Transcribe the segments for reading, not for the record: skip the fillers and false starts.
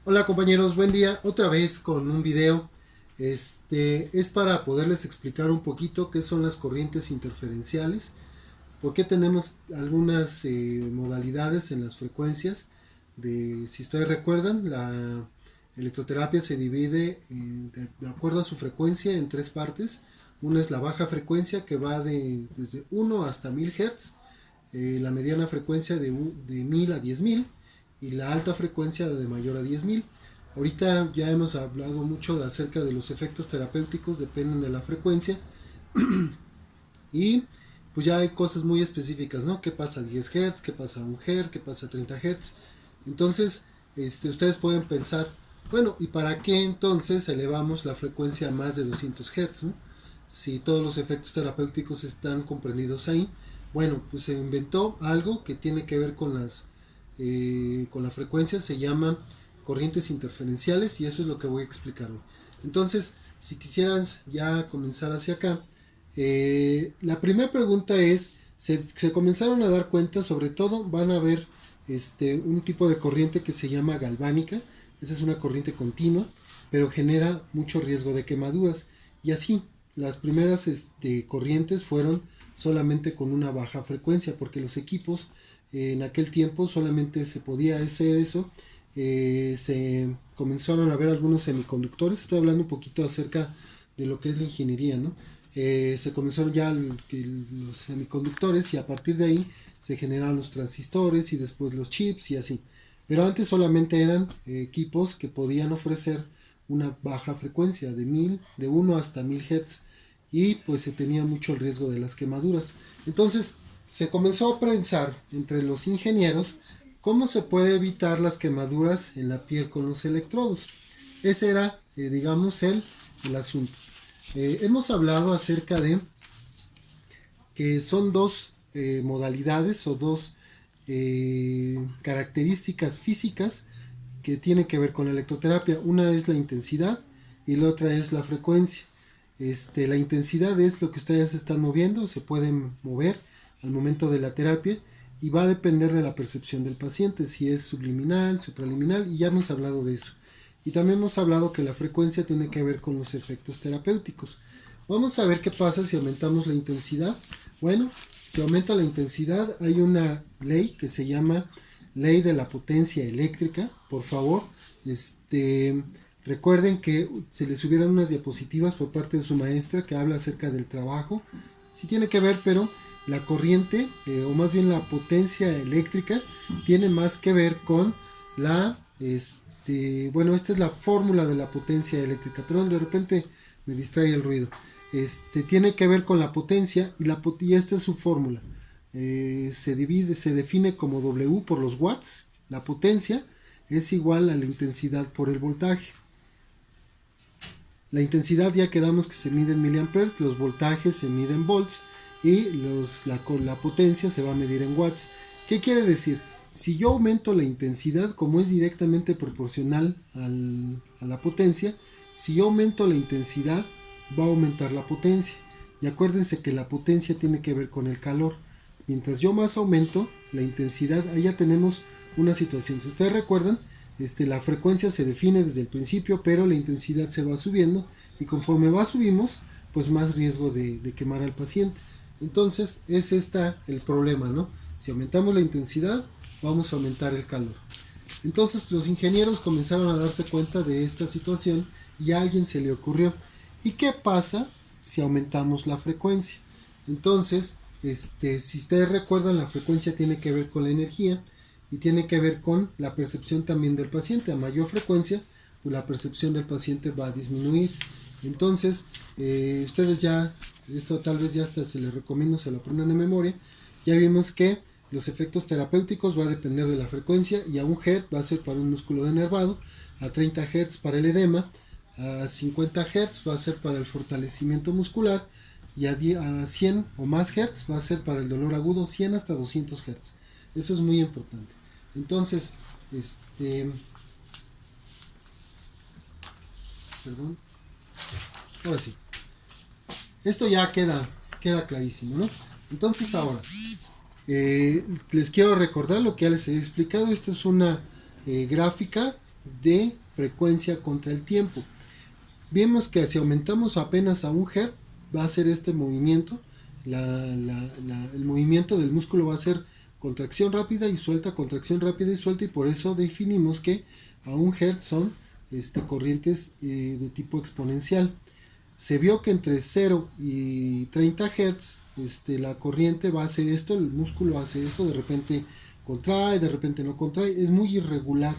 Hola compañeros, buen día. Otra vez con un video. Es para poderles explicar un poquito qué son las corrientes interferenciales, por qué tenemos algunas modalidades en las frecuencias. Si ustedes recuerdan, la electroterapia se divide de acuerdo a su frecuencia en tres partes. Una es la baja frecuencia que va desde 1 hasta 1000 Hz, la mediana frecuencia de 1000 a 10000 y la alta frecuencia de mayor a 10000. Ahorita ya hemos hablado mucho acerca de los efectos terapéuticos, dependen de la frecuencia y pues ya hay cosas muy específicas, ¿no? ¿Qué pasa a 10 Hz? ¿Qué pasa a 1 Hz? ¿Qué pasa a 30 Hz? Entonces, ustedes pueden pensar, bueno, ¿y para qué entonces elevamos la frecuencia a más de 200 Hz? ¿No? Si todos los efectos terapéuticos están comprendidos ahí. Bueno, pues se inventó algo que tiene que ver con la frecuencia, se llama corrientes interferenciales y eso es lo que voy a explicar hoy. Entonces, si quisieran ya comenzar hacia acá, la primera pregunta es, se comenzaron a dar cuenta, sobre todo van a ver un tipo de corriente que se llama galvánica. Esa es una corriente continua, pero genera mucho riesgo de quemaduras. Y así, las primeras corrientes fueron solamente con una baja frecuencia, porque los equipos en aquel tiempo solamente se podía hacer eso. Se comenzaron a ver algunos semiconductores. Estoy hablando un poquito acerca de lo que es la ingeniería, ¿no? Se comenzaron ya los semiconductores y a partir de ahí se generaron los transistores y después los chips y así. Pero antes solamente eran equipos que podían ofrecer una baja frecuencia de 1 hasta 1000 Hz y pues se tenía mucho el riesgo de las quemaduras. Entonces se comenzó a pensar entre los ingenieros cómo se puede evitar las quemaduras en la piel con los electrodos. Ese era, digamos, el asunto. Hemos hablado acerca de que son dos modalidades o dos características físicas que tienen que ver con la electroterapia. Una es la intensidad y la otra es la frecuencia. La intensidad es lo que ustedes están moviendo, se pueden mover al momento de la terapia y va a depender de la percepción del paciente, si es subliminal, supraliminal, y ya hemos hablado de eso. Y también hemos hablado que la frecuencia tiene que ver con los efectos terapéuticos. Vamos a ver qué pasa si aumentamos la intensidad. Bueno, si aumenta la intensidad, hay una ley que se llama ley de la potencia eléctrica. Por favor, recuerden que se les subieron unas diapositivas por parte de su maestra que habla acerca del trabajo. Sí tiene que ver, pero la corriente, o más bien la potencia eléctrica, tiene más que ver con bueno, esta es la fórmula de la potencia eléctrica. Perdón, de repente me distrae el ruido. Tiene que ver con la potencia y esta es su fórmula. Se define como W por los watts. La potencia es igual a la intensidad por el voltaje. La intensidad ya quedamos que se mide en miliamperes, los voltajes se miden en volts y la potencia se va a medir en watts. ¿Qué quiere decir? Si yo aumento la intensidad, como es directamente proporcional a la potencia, si yo aumento la intensidad, va a aumentar la potencia. Y acuérdense que la potencia tiene que ver con el calor. Mientras yo más aumento la intensidad, ahí ya tenemos una situación. Si ustedes recuerdan, la frecuencia se define desde el principio, pero la intensidad se va subiendo y conforme subimos, pues más riesgo de quemar al paciente. Entonces es el problema, ¿no? Si aumentamos la intensidad, vamos a aumentar el calor. Entonces los ingenieros comenzaron a darse cuenta de esta situación y a alguien se le ocurrió, ¿y qué pasa si aumentamos la frecuencia? Entonces, si ustedes recuerdan, la frecuencia tiene que ver con la energía y tiene que ver con la percepción también del paciente. A mayor frecuencia, pues la percepción del paciente va a disminuir. Entonces, ustedes ya, esto tal vez ya hasta se les recomiendo, se lo aprendan de memoria. Ya vimos que los efectos terapéuticos va a depender de la frecuencia y a 1 Hz va a ser para un músculo denervado, a 30 Hz para el edema, a 50 Hz va a ser para el fortalecimiento muscular y a 100 o más Hz va a ser para el dolor agudo, 100 hasta 200 Hz. Eso es muy importante. Entonces, perdón, ahora sí, esto ya queda clarísimo, ¿no? Entonces ahora, les quiero recordar lo que ya les he explicado. Esta es una gráfica de frecuencia contra el tiempo. Vemos que si aumentamos apenas a 1 Hz va a ser este movimiento, el movimiento del músculo va a ser contracción rápida y suelta, contracción rápida y suelta, y por eso definimos que a 1 Hz son corrientes de tipo exponencial. Se vio que entre 0 y 30 Hz la corriente va a hacer esto, el músculo hace esto, de repente contrae, de repente no contrae, es muy irregular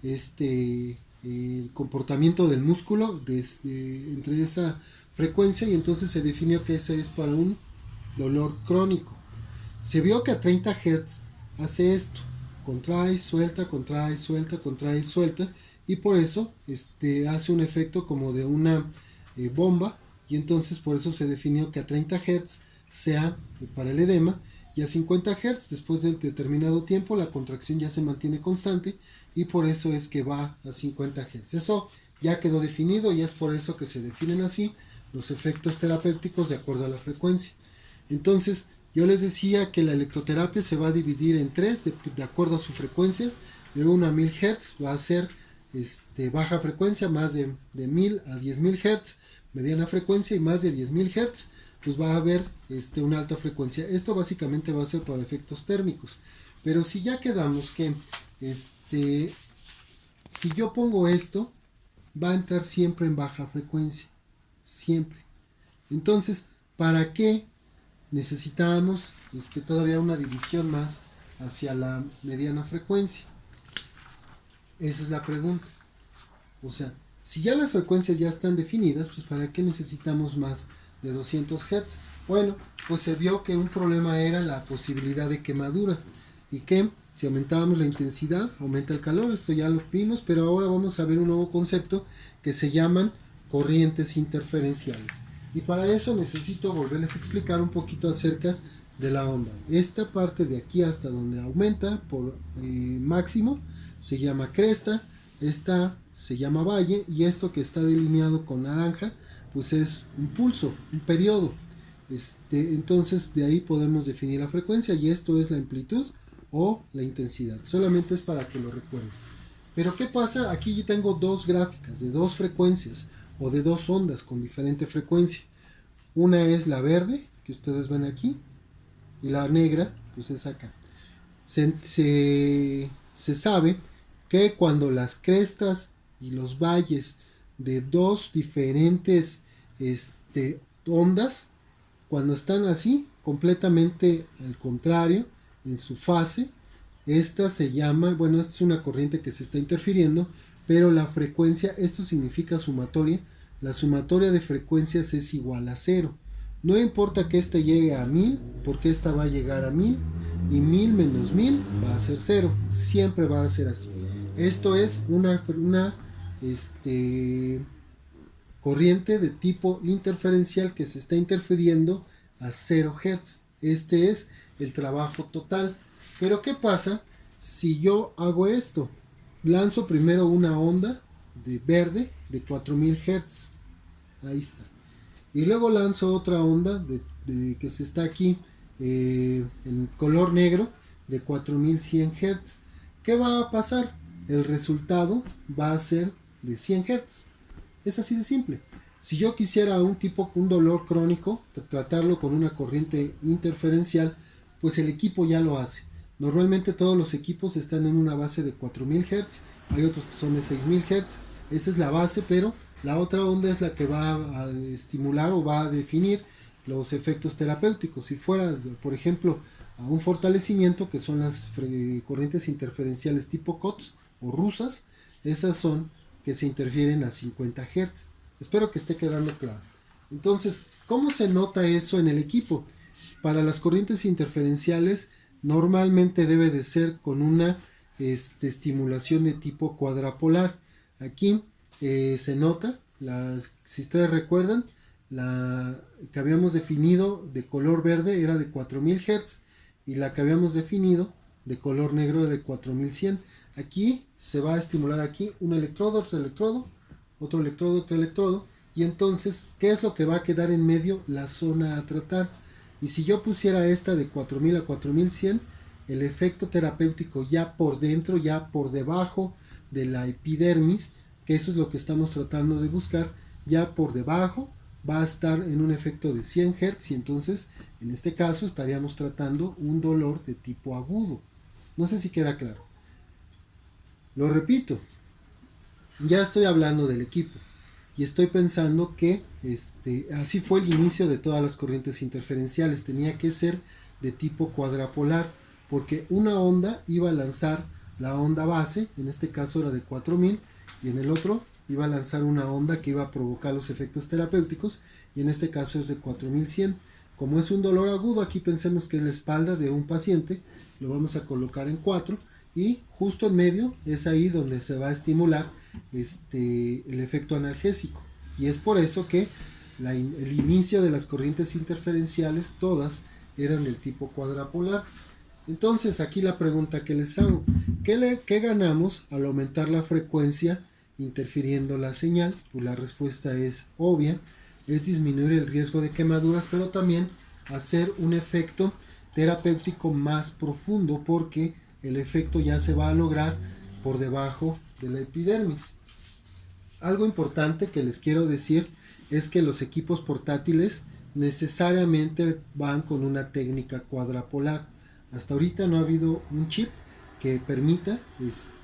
el comportamiento del músculo entre esa frecuencia, y entonces se definió que ese es para un dolor crónico. Se vio que a 30 Hz hace esto, contrae, suelta, contrae, suelta, contrae, suelta, y por eso hace un efecto como de una bomba, y entonces por eso se definió que a 30 Hz sea para el edema, y a 50 Hz después del determinado tiempo la contracción ya se mantiene constante, y por eso es que va a 50 Hz. Eso ya quedó definido, y es por eso que se definen así los efectos terapéuticos de acuerdo a la frecuencia. Entonces yo les decía que la electroterapia se va a dividir en tres de acuerdo a su frecuencia. De 1 a 1000 Hz va a ser baja frecuencia, más de 1000 a 10000 Hz mediana frecuencia, y más de 10000 Hz pues va a haber una alta frecuencia. Esto básicamente va a ser para efectos térmicos. Pero si ya quedamos que si yo pongo esto, va a entrar siempre en baja frecuencia, siempre. Entonces, ¿para qué necesitamos todavía una división más hacia la mediana frecuencia? Esa es la pregunta. O sea, si ya las frecuencias ya están definidas, pues ¿para qué necesitamos más de 200 Hz? Bueno, pues se vio que un problema era la posibilidad de quemadura, y que si aumentábamos la intensidad, aumenta el calor. Esto ya lo vimos, pero ahora vamos a ver un nuevo concepto que se llaman corrientes interferenciales. Y para eso necesito volverles a explicar un poquito acerca de la onda. Esta parte de aquí hasta donde aumenta por máximo se llama cresta, esta se llama valle, y esto que está delineado con naranja pues es un pulso, un periodo. Entonces de ahí podemos definir la frecuencia, y esto es la amplitud o la intensidad. Solamente es para que lo recuerden. Pero ¿qué pasa? Aquí yo tengo dos gráficas de dos frecuencias o de dos ondas con diferente frecuencia. Una es la verde, que ustedes ven aquí, y la negra pues es acá. Se sabe que cuando las crestas y los valles de dos diferentes ondas, cuando están así completamente al contrario en su fase, esta se llama, bueno, esta es una corriente que se está interfiriendo, pero la frecuencia, esto significa sumatoria, la sumatoria de frecuencias es igual a 0. No importa que esta llegue a 1000, porque esta va a llegar a 1000, y 1000 menos 1000 va a ser 0, siempre va a ser así. Esto es una corriente de tipo interferencial que se está interfiriendo a 0 Hz. Este es el trabajo total. Pero ¿qué pasa si yo hago esto? Lanzo primero una onda de verde de 4000 Hz. Ahí está. Y luego lanzo otra onda que se está aquí en color negro de 4100 Hz. ¿Qué va a pasar? El resultado va a ser de 100 Hz. Es así de simple. Si yo quisiera un dolor crónico, tratarlo con una corriente interferencial, pues el equipo ya lo hace. Normalmente todos los equipos están en una base de 4000 Hz, hay otros que son de 6000 Hz, esa es la base, pero la otra onda es la que va a estimular o va a definir los efectos terapéuticos. Si fuera, por ejemplo, a un fortalecimiento, que son las corrientes interferenciales tipo COTS o rusas, esas son que se interfieren a 50 Hz. Espero que esté quedando claro. Entonces, ¿cómo se nota eso en el equipo? Para las corrientes interferenciales normalmente debe de ser con una estimulación de tipo cuadrapolar. Aquí se nota, si ustedes recuerdan, la que habíamos definido de color verde era de 4000 Hz, y la que habíamos definido de color negro de 4100. Aquí se va a estimular aquí un electrodo, otro electrodo, otro electrodo, otro electrodo, y entonces, ¿qué es lo que va a quedar en medio? La zona a tratar. Y si yo pusiera esta de 4000 a 4100, el efecto terapéutico ya por dentro, ya por debajo de la epidermis, que eso es lo que estamos tratando de buscar. Ya por debajo va a estar en un efecto de 100 Hz, y entonces en este caso estaríamos tratando un dolor de tipo agudo. No sé si queda claro. Lo repito, ya estoy hablando del equipo y estoy pensando que así fue el inicio de todas las corrientes interferenciales. Tenía que ser de tipo cuadrapolar, porque una onda iba a lanzar la onda base, en este caso era de 4000, y en el otro iba a lanzar una onda que iba a provocar los efectos terapéuticos, y en este caso es de 4100. Como es un dolor agudo, aquí pensemos que es la espalda de un paciente, lo vamos a colocar en 4, y justo en medio es ahí donde se va a estimular el efecto analgésico, y es por eso que el inicio de las corrientes interferenciales todas eran del tipo cuadrapolar. Entonces aquí la pregunta que les hago, ¿qué ganamos al aumentar la frecuencia interfiriendo la señal? Pues la respuesta es obvia, es disminuir el riesgo de quemaduras, pero también hacer un efecto terapéutico más profundo, porque el efecto ya se va a lograr por debajo de la epidermis. Algo importante que les quiero decir es que los equipos portátiles necesariamente van con una técnica cuadrapolar. Hasta ahorita no ha habido un chip que permita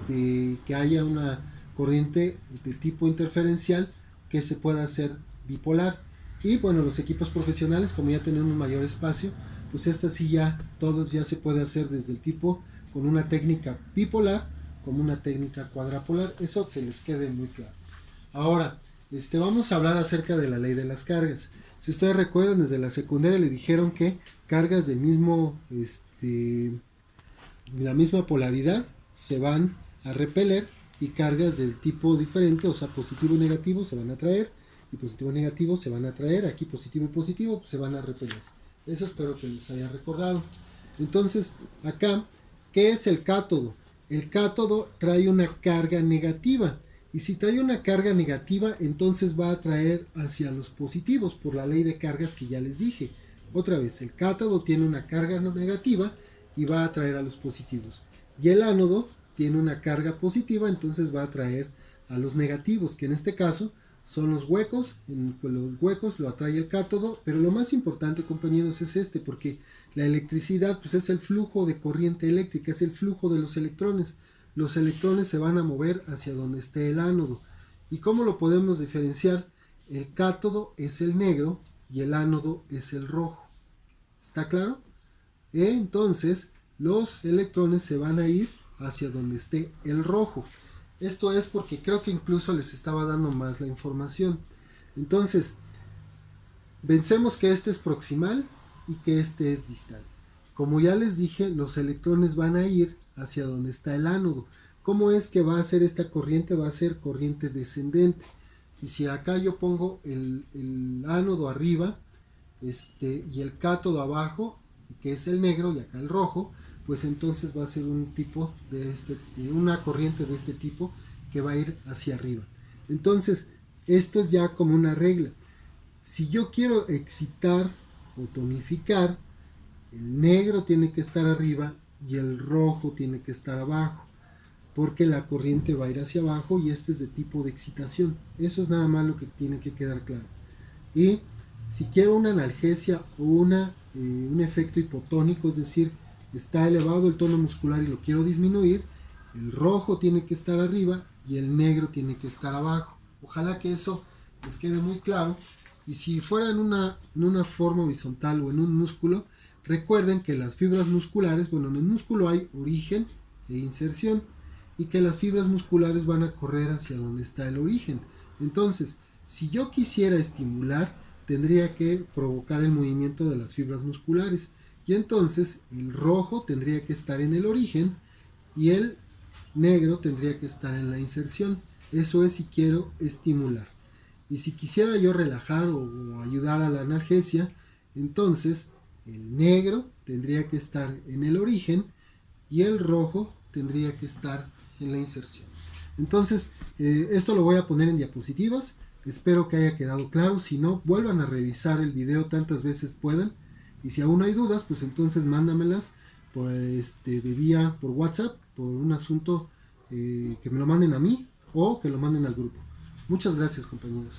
que haya una corriente de tipo interferencial que se pueda hacer bipolar. Y bueno, los equipos profesionales, como ya tienen un mayor espacio, pues esta sí ya, todos ya se puede hacer desde el tipo con una técnica bipolar como una técnica cuadrapolar. Eso que les quede muy claro. Ahora, vamos a hablar acerca de la ley de las cargas. Si ustedes recuerdan, desde la secundaria le dijeron que cargas del mismo, la misma polaridad se van a repeler, y cargas del tipo diferente, o sea, positivo y negativo, se van a atraer, y positivo y negativo se van a atraer. Aquí positivo y positivo pues, se van a repeler. Eso espero que les haya recordado. Entonces, acá, ¿qué es el cátodo? El cátodo trae una carga negativa. Y si trae una carga negativa, entonces va a atraer hacia los positivos por la ley de cargas que ya les dije. Otra vez, el cátodo tiene una carga negativa y va a atraer a los positivos. Y el ánodo tiene una carga positiva, entonces va a atraer a los negativos, que en este caso son los huecos. En los huecos lo atrae el cátodo, pero lo más importante, compañeros, es porque la electricidad pues es el flujo de corriente eléctrica, es el flujo de los electrones. Los electrones se van a mover hacia donde esté el ánodo. ¿Y cómo lo podemos diferenciar? El cátodo es el negro y el ánodo es el rojo. ¿Está claro? Entonces, los electrones se van a ir hacia donde esté el rojo. Esto es porque creo que incluso les estaba dando más la información. Entonces, pensemos que este es proximal y que este es distal. Como ya les dije, los electrones van a ir hacia donde está el ánodo. ¿Cómo es que va a ser esta corriente? Va a ser corriente descendente. Y si acá yo pongo el ánodo arriba y el cátodo abajo, que es el negro, y acá el rojo, pues entonces va a ser un tipo una corriente de este tipo que va a ir hacia arriba. Entonces, esto es ya como una regla. Si yo quiero excitar o tonificar, el negro tiene que estar arriba y el rojo tiene que estar abajo, porque la corriente va a ir hacia abajo y este es de tipo de excitación. Eso es nada más lo que tiene que quedar claro. Y si quiero una analgesia o un efecto hipotónico, es decir, está elevado el tono muscular y lo quiero disminuir, el rojo tiene que estar arriba y el negro tiene que estar abajo. Ojalá que eso les quede muy claro. Y si fuera en una forma horizontal o en un músculo, recuerden que las fibras musculares, bueno, en el músculo hay origen e inserción, y que las fibras musculares van a correr hacia donde está el origen. Entonces, si yo quisiera estimular, tendría que provocar el movimiento de las fibras musculares, y entonces el rojo tendría que estar en el origen y el negro tendría que estar en la inserción. Eso es si quiero estimular. Y si quisiera yo relajar o ayudar a la analgesia, entonces el negro tendría que estar en el origen y el rojo tendría que estar en la inserción. Entonces, esto lo voy a poner en diapositivas. Espero que haya quedado claro. Si no, vuelvan a revisar el video tantas veces puedan. Y si aún hay dudas, pues entonces mándamelas por WhatsApp, por un asunto que me lo manden a mí o que lo manden al grupo. Muchas gracias, compañeros.